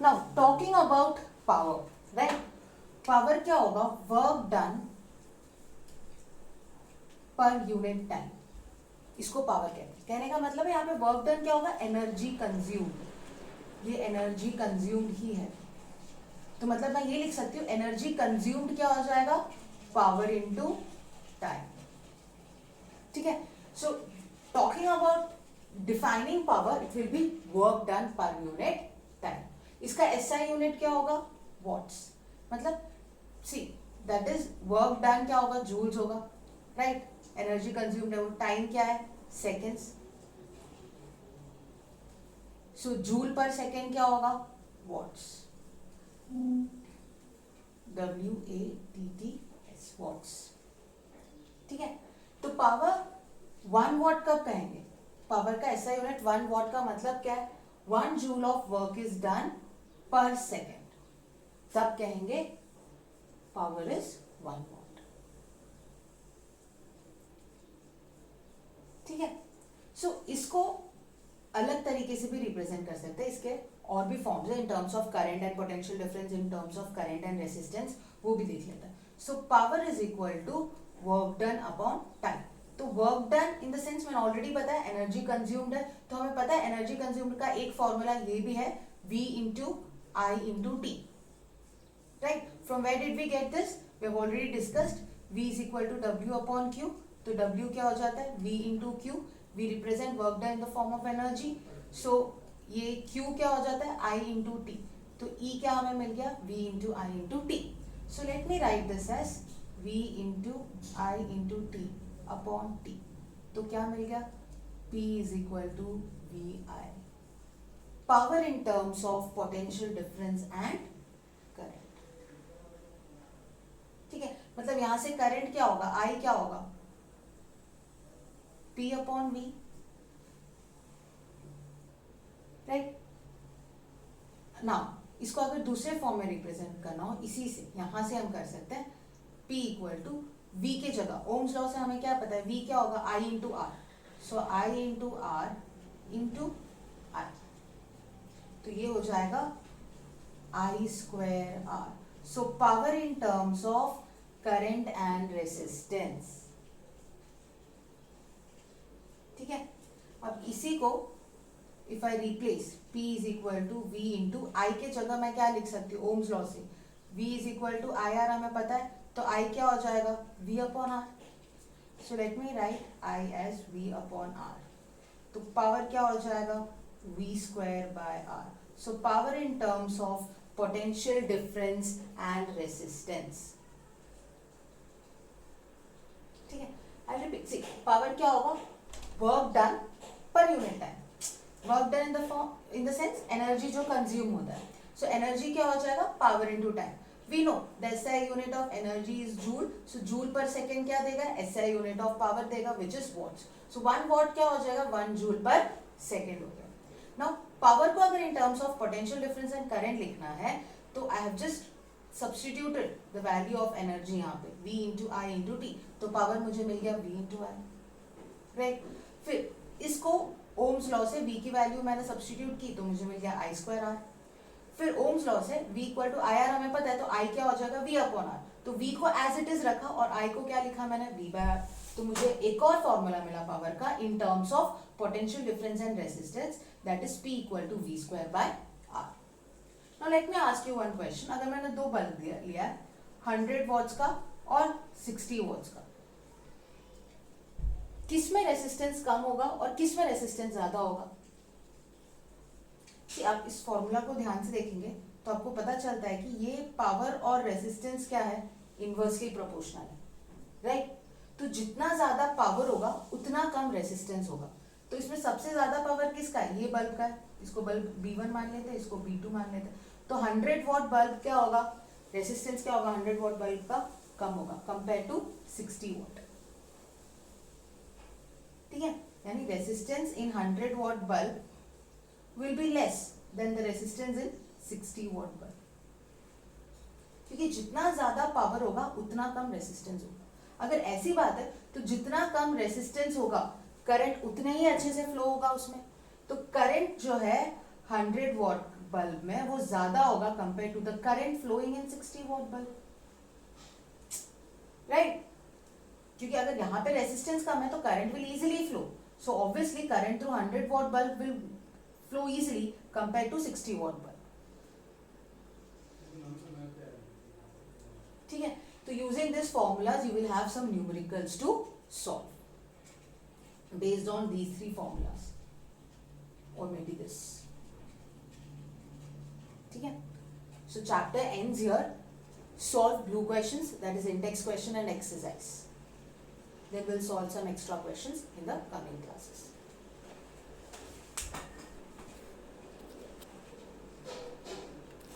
Now talking about power, right? Power क्या होगा? Work done per unit time, इसको power कहते हैं। कहने का मतलब है यहाँ पे वर्क डन क्या होगा? एनर्जी कंज्यूम्ड, ये एनर्जी कंज्यूम्ड ही है। तो मतलब मैं ये लिख सकती हूँ एनर्जी कंज्यूम्ड क्या हो जाएगा? Power into time. ठीक है, so talking about defining power, it will be work done per unit time. इसका एसआई यूनिट क्या होगा? वॉट्स। मतलब see that is work done क्या होगा? जूल्स होगा, राइट? एनर्जी कंज्यूम्ड है वो, टाइम क्या है? Seconds. So joule per second क्या होगा? Watts, WATTS, watts. ठीक है, तो पावर 1 वॉट कब कहेंगे? पावर का ऐसा यूनिट 1 वॉट का मतलब क्या है? 1 joule of work is done पर सेकेंड, तब कहेंगे पावर इज 1 वॉट। ठीक है, सो इसको अलग तरीके से भी रिप्रेजेंट कर सकते हैं। इसके और भी फॉर्म्स है in terms of current and potential difference, in terms of current and resistance, वो भी देख लेते हैं। So power is equal to work done upon time. तो work done in the sense मैंने ऑलरेडी बताया एनर्जी कंज्यूम्ड है, तो हमें पता है एनर्जी कंज्यूम्ड का एक फॉर्मूला ये भी है, V into I into T, right? From where did we get this? We have already discussed V is equal to W upon Q। तो W क्या हो जाता है? V into Q। We represent work done in the form of energy, so ये Q क्या हो जाता है? I into T। तो E क्या हमें मिल गया? V into I into T। So let me write this as V into I into T upon T। तो क्या मिल गया? P is equal to VI। Power in terms of potential difference and current। ठीक है, मतलब यहां से current क्या होगा? I क्या होगा? P upon V, right? Now इसको अगर दूसरे फॉर्म में रिप्रेजेंट करना हो, इसी से यहां से हम कर सकते हैं P इक्वल टू V के जगह ओम्स लॉ से हमें क्या पता है? V क्या होगा? I into R. So I into R into I, तो ये हो जाएगा I square R. So power in terms of current and resistance. ठीक है, अब इसी को if I replace P is equal to V into I के जगह मैं क्या लिख सकती हूँ? ओम्स लॉ से V is equal to I R हमें पता है, तो I क्या हो जाएगा? V upon R. So let me write I as V upon R. तो पावर क्या हो जाएगा? V square by R. So power in terms of potential difference and resistance. ठीक है, आई रिपीट, सी पावर क्या होगा? Work done per unit time. Work done in the form in the sense energy जो consume होता है। सो energy क्या हो जाएगा? Power into time. We know the SI unit of energy is joule, so joule पर सेकंड क्या देगा? एसआई यूनिट ऑफ पावर देगा, which is what's. So 1 what क्या हो जाएगा? 1 जूल पर सेकंड हो गया। नाउ पावर को अगर in terms of potential difference and current लिखना है, तो I have just substituted the value of energy यहाँ पे V into I into T, तो पावर मुझे मिल गया V इंटू आई, राइट? फिर इसको ओम्स लॉ से V की वैल्यू मैंने सब्स्टिट्यूट की, तो मुझे मिल गया I स्क्वायर आर। फिर ओम्स लॉ से V equal to I R हमें पता है, तो I क्या हो जाएगा? V upon R. तो V को एज इट इज रखा और I को क्या लिखा मैंने? V by R. तो मुझे एक और फॉर्मूला मिला पावर का in terms of potential difference and resistance, that is P equal to V square by R. Now let me ask you one question. अगर मैंने दो बल्ब लिया है, 100 वॉट्स का और 60 वॉट्स का, किसमें रेसिस्टेंस कम होगा और किसमें रेसिस्टेंस ज्यादा होगा? कि आप इस फॉर्मूला को ध्यान से देखेंगे तो आपको पता चलता है कि ये पावर और रेसिस्टेंस क्या है? इनवर्सली प्रोपोर्शनल है, राइट? तो जितना ज्यादा पावर होगा उतना कम रेसिस्टेंस होगा। तो इसमें सबसे ज्यादा पावर किसका है? ये बल्ब का है। इसको बल्ब B1 मान लेते हैं, इसको B2 मान लेते हैं। तो 100 वॉट बल्ब क्या होगा? रेसिस्टेंस क्या होगा 100 वॉट बल्ब का? कम होगा कंपेयर टू 60 वॉट। ठीक है, यानी resistance in 100 watt bulb will be less than the resistance in 60 watt bulb, क्योंकि जितना ज्यादा पावर होगा उतना कम रेसिस्टेंस होगा। अगर ऐसी बात है तो जितना कम रेसिस्टेंस होगा करंट उतने ही अच्छे से फ्लो होगा उसमें। तो करंट जो है 100 वॉट बल्ब में वो ज्यादा होगा compare to the current flowing in 60 watt bulb, right? क्योंकि अगर यहाँ पे रेजिस्टेंस कम है तो current will easily flow, so obviously current through 100 watt bulb will flow easily compare to 60 watt bulb. ठीक है, तो using this formulas you will have some numericals to solve based on these three formulas or maybe this. ठीक है, so chapter ends here. Solve blue questions, that is index question and exercise. Then we'll solve some extra questions in the coming classes.